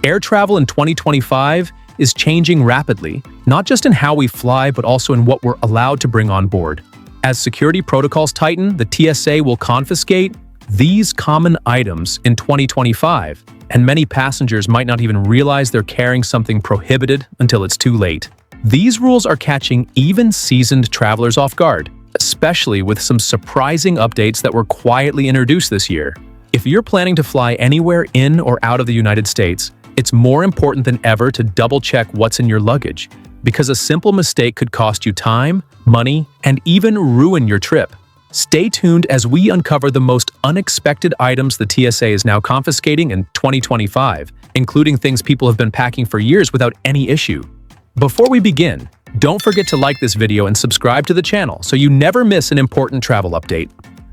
Air travel in 2025 is changing rapidly, not just in how we fly, but also in what we're allowed to bring on board. As security protocols tighten, the TSA will confiscate these common items in 2025, and many passengers might not even realize they're carrying something prohibited until it's too late. These rules are catching even seasoned travelers off guard, especially with some surprising updates that were quietly introduced this year. If you're planning to fly anywhere in or out of the United States, it's more important than ever to double-check what's in your luggage, because a simple mistake could cost you time, money, and even ruin your trip. Stay tuned as we uncover the most unexpected items the TSA is now confiscating in 2025, including things people have been packing for years without any issue. Before we begin, don't forget to like this video and subscribe to the channel so you never miss an important travel update.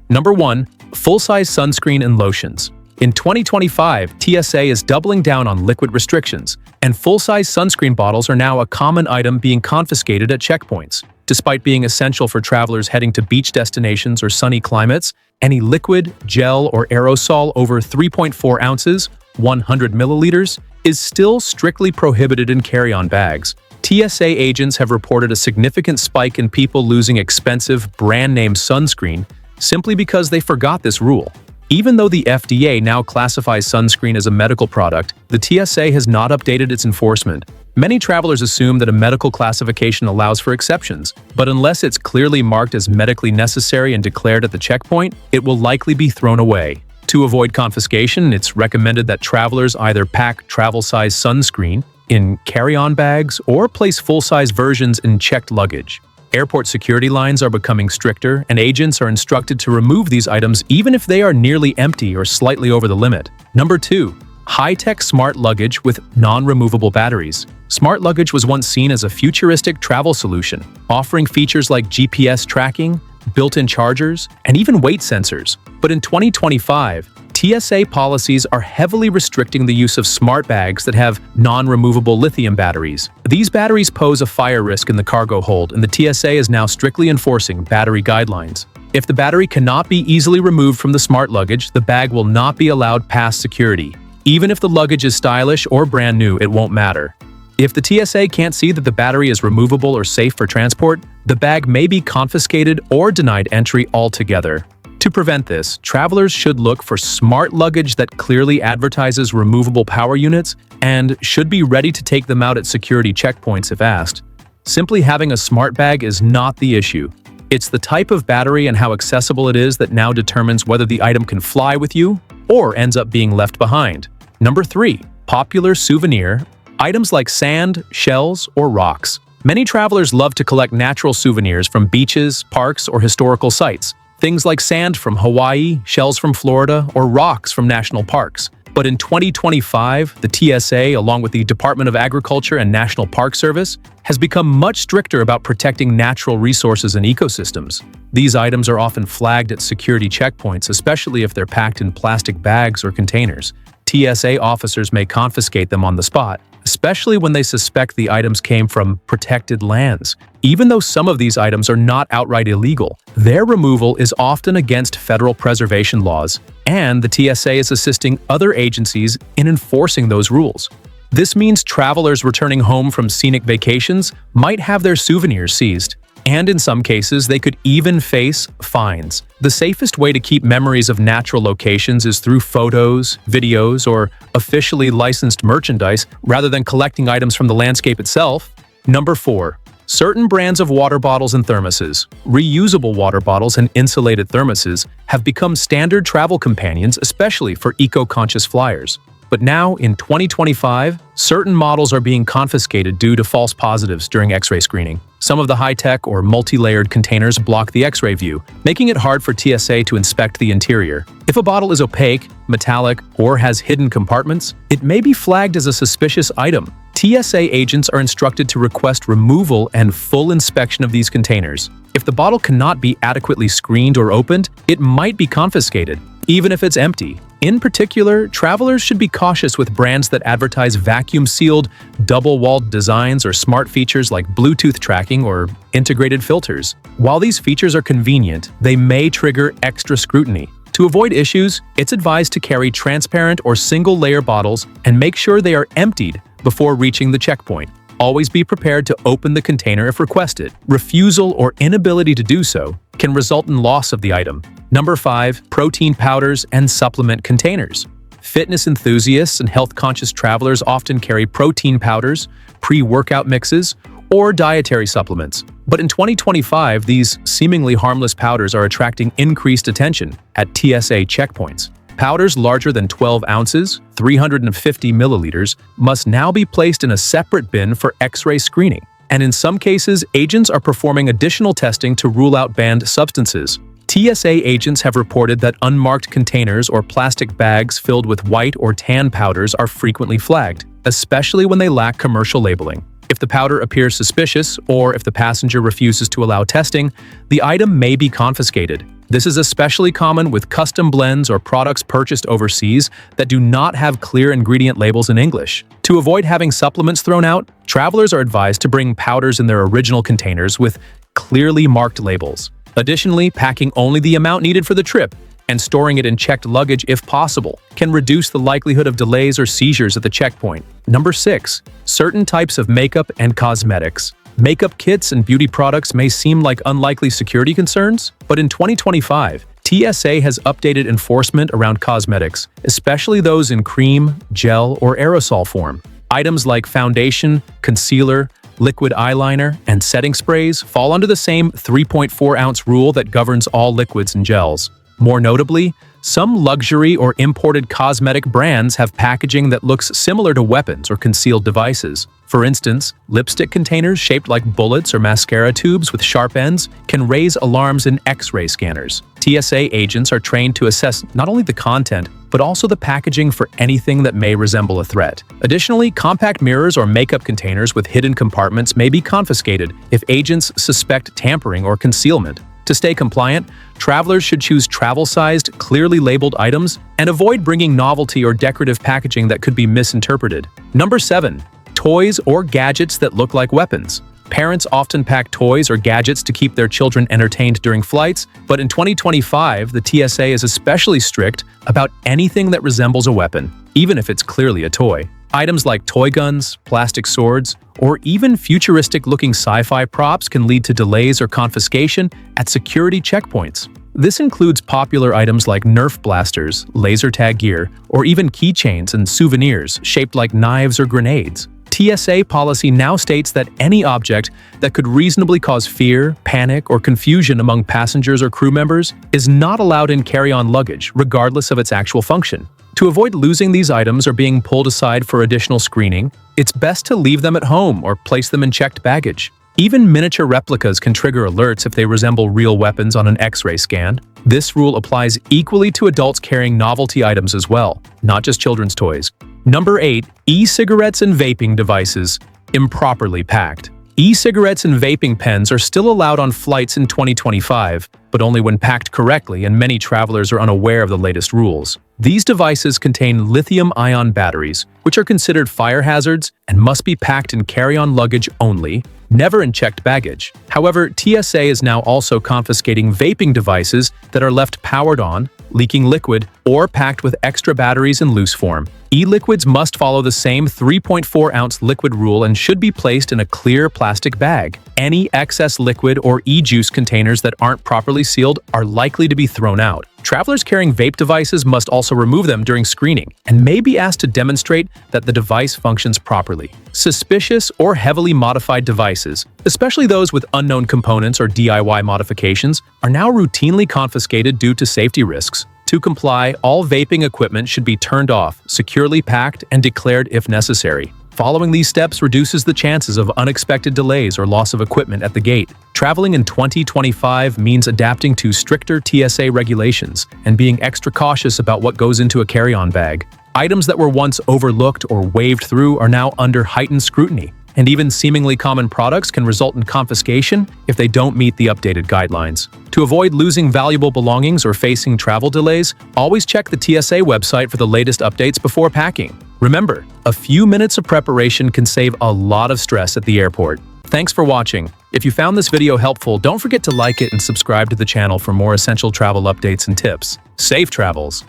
Number 1. Full-size sunscreen and lotions. In 2025, TSA is doubling down on liquid restrictions, and full-size sunscreen bottles are now a common item being confiscated at checkpoints. Despite being essential for travelers heading to beach destinations or sunny climates, any liquid, gel, or aerosol over 3.4 ounces, 100 milliliters, is still strictly prohibited in carry-on bags. TSA agents have reported a significant spike in people losing expensive, brand-name sunscreen simply because they forgot this rule. Even though the FDA now classifies sunscreen as a medical product, the TSA has not updated its enforcement. Many travelers assume that a medical classification allows for exceptions, but unless it's clearly marked as medically necessary and declared at the checkpoint, it will likely be thrown away. To avoid confiscation, it's recommended that travelers either pack travel-size sunscreen in carry-on bags or place full-size versions in checked luggage. Airport security lines are becoming stricter, and agents are instructed to remove these items even if they are nearly empty or slightly over the limit. Number 2. High-tech smart luggage with non-removable batteries. Smart luggage was once seen as a futuristic travel solution, offering features like GPS tracking, built-in chargers, and even weight sensors. But in 2025, TSA policies are heavily restricting the use of smart bags that have non-removable lithium batteries. These batteries pose a fire risk in the cargo hold, and the TSA is now strictly enforcing battery guidelines. If the battery cannot be easily removed from the smart luggage, the bag will not be allowed past security. Even if the luggage is stylish or brand new, it won't matter. If the TSA can't see that the battery is removable or safe for transport, the bag may be confiscated or denied entry altogether. To prevent this, travelers should look for smart luggage that clearly advertises removable power units and should be ready to take them out at security checkpoints if asked. Simply having a smart bag is not the issue. It's the type of battery and how accessible it is that now determines whether the item can fly with you or ends up being left behind. Number 3. Popular souvenir. Items like sand, shells, or rocks. Many travelers love to collect natural souvenirs from beaches, parks, or historical sites. Things like sand from Hawaii, shells from Florida, or rocks from national parks. But in 2025, the TSA, along with the Department of Agriculture and National Park Service, has become much stricter about protecting natural resources and ecosystems. These items are often flagged at security checkpoints, especially if they're packed in plastic bags or containers. TSA officers may confiscate them on the spot, especially when they suspect the items came from protected lands. Even though some of these items are not outright illegal, their removal is often against federal preservation laws, and the TSA is assisting other agencies in enforcing those rules. This means travelers returning home from scenic vacations might have their souvenirs seized, and in some cases, they could even face fines. The safest way to keep memories of natural locations is through photos, videos, or officially licensed merchandise rather than collecting items from the landscape itself. Number 4. Certain brands of water bottles and thermoses. Reusable water bottles and insulated thermoses have become standard travel companions, especially for eco-conscious flyers. But now, in 2025, certain models are being confiscated due to false positives during X-ray screening. Some of the high-tech or multi-layered containers block the X-ray view, making it hard for TSA to inspect the interior. If a bottle is opaque, metallic, or has hidden compartments, it may be flagged as a suspicious item. TSA agents are instructed to request removal and full inspection of these containers. If the bottle cannot be adequately screened or opened, it might be confiscated, even if it's empty. In particular, travelers should be cautious with brands that advertise vacuum-sealed, double-walled designs or smart features like Bluetooth tracking or integrated filters. While these features are convenient, they may trigger extra scrutiny. To avoid issues, it's advised to carry transparent or single-layer bottles and make sure they are emptied before reaching the checkpoint. Always be prepared to open the container if requested. Refusal or inability to do so can result in loss of the item. Number 5. Protein powders and supplement containers. Fitness enthusiasts and health-conscious travelers often carry protein powders, pre-workout mixes, or dietary supplements. But in 2025, these seemingly harmless powders are attracting increased attention at TSA checkpoints. Powders larger than 12 ounces, 350 milliliters, must now be placed in a separate bin for X-ray screening. And in some cases, agents are performing additional testing to rule out banned substances. TSA agents have reported that unmarked containers or plastic bags filled with white or tan powders are frequently flagged, especially when they lack commercial labeling. If the powder appears suspicious, or if the passenger refuses to allow testing, the item may be confiscated. This is especially common with custom blends or products purchased overseas that do not have clear ingredient labels in English. To avoid having supplements thrown out, travelers are advised to bring powders in their original containers with clearly marked labels. Additionally, packing only the amount needed for the trip and storing it in checked luggage if possible can reduce the likelihood of delays or seizures at the checkpoint. Number 6. Certain types of makeup and cosmetics. Makeup kits and beauty products may seem like unlikely security concerns, but in 2025, TSA has updated enforcement around cosmetics, especially those in cream, gel, or aerosol form. Items like foundation, concealer, liquid eyeliner, and setting sprays fall under the same 3.4-ounce rule that governs all liquids and gels. More notably, some luxury or imported cosmetic brands have packaging that looks similar to weapons or concealed devices. For instance, lipstick containers shaped like bullets or mascara tubes with sharp ends can raise alarms in X-ray scanners. TSA agents are trained to assess not only the content, but also the packaging for anything that may resemble a threat. Additionally, compact mirrors or makeup containers with hidden compartments may be confiscated if agents suspect tampering or concealment. To stay compliant, travelers should choose travel-sized, clearly labeled items and avoid bringing novelty or decorative packaging that could be misinterpreted. Number 7. Toys or gadgets that look like weapons. Parents often pack toys or gadgets to keep their children entertained during flights, but in 2025, the TSA is especially strict about anything that resembles a weapon, even if it's clearly a toy. Items like toy guns, plastic swords, or even futuristic-looking sci-fi props can lead to delays or confiscation at security checkpoints. This includes popular items like Nerf blasters, laser tag gear, or even keychains and souvenirs shaped like knives or grenades. TSA policy now states that any object that could reasonably cause fear, panic, or confusion among passengers or crew members is not allowed in carry-on luggage, regardless of its actual function. To avoid losing these items or being pulled aside for additional screening, it's best to leave them at home or place them in checked baggage. Even miniature replicas can trigger alerts if they resemble real weapons on an X-ray scan. This rule applies equally to adults carrying novelty items as well, not just children's toys. Number 8. E-cigarettes and vaping devices improperly packed. E-cigarettes and vaping pens are still allowed on flights in 2025, but only when packed correctly, and many travelers are unaware of the latest rules. These devices contain lithium-ion batteries, which are considered fire hazards and must be packed in carry-on luggage only, never in checked baggage. However, TSA is now also confiscating vaping devices that are left powered on, leaking liquid, or packed with extra batteries in loose form. E-liquids must follow the same 3.4-ounce liquid rule and should be placed in a clear plastic bag. Any excess liquid or e-juice containers that aren't properly sealed are likely to be thrown out. Travelers carrying vape devices must also remove them during screening and may be asked to demonstrate that the device functions properly. Suspicious or heavily modified devices, especially those with unknown components or DIY modifications, are now routinely confiscated due to safety risks. To comply, all vaping equipment should be turned off, securely packed, and declared if necessary. Following these steps reduces the chances of unexpected delays or loss of equipment at the gate. Traveling in 2025 means adapting to stricter TSA regulations and being extra cautious about what goes into a carry-on bag. Items that were once overlooked or waved through are now under heightened scrutiny, and even seemingly common products can result in confiscation if they don't meet the updated guidelines. To avoid losing valuable belongings or facing travel delays, always check the TSA website for the latest updates before packing. Remember, a few minutes of preparation can save a lot of stress at the airport. Thanks for watching. If you found this video helpful, don't forget to like it and subscribe to the channel for more essential travel updates and tips. Safe travels!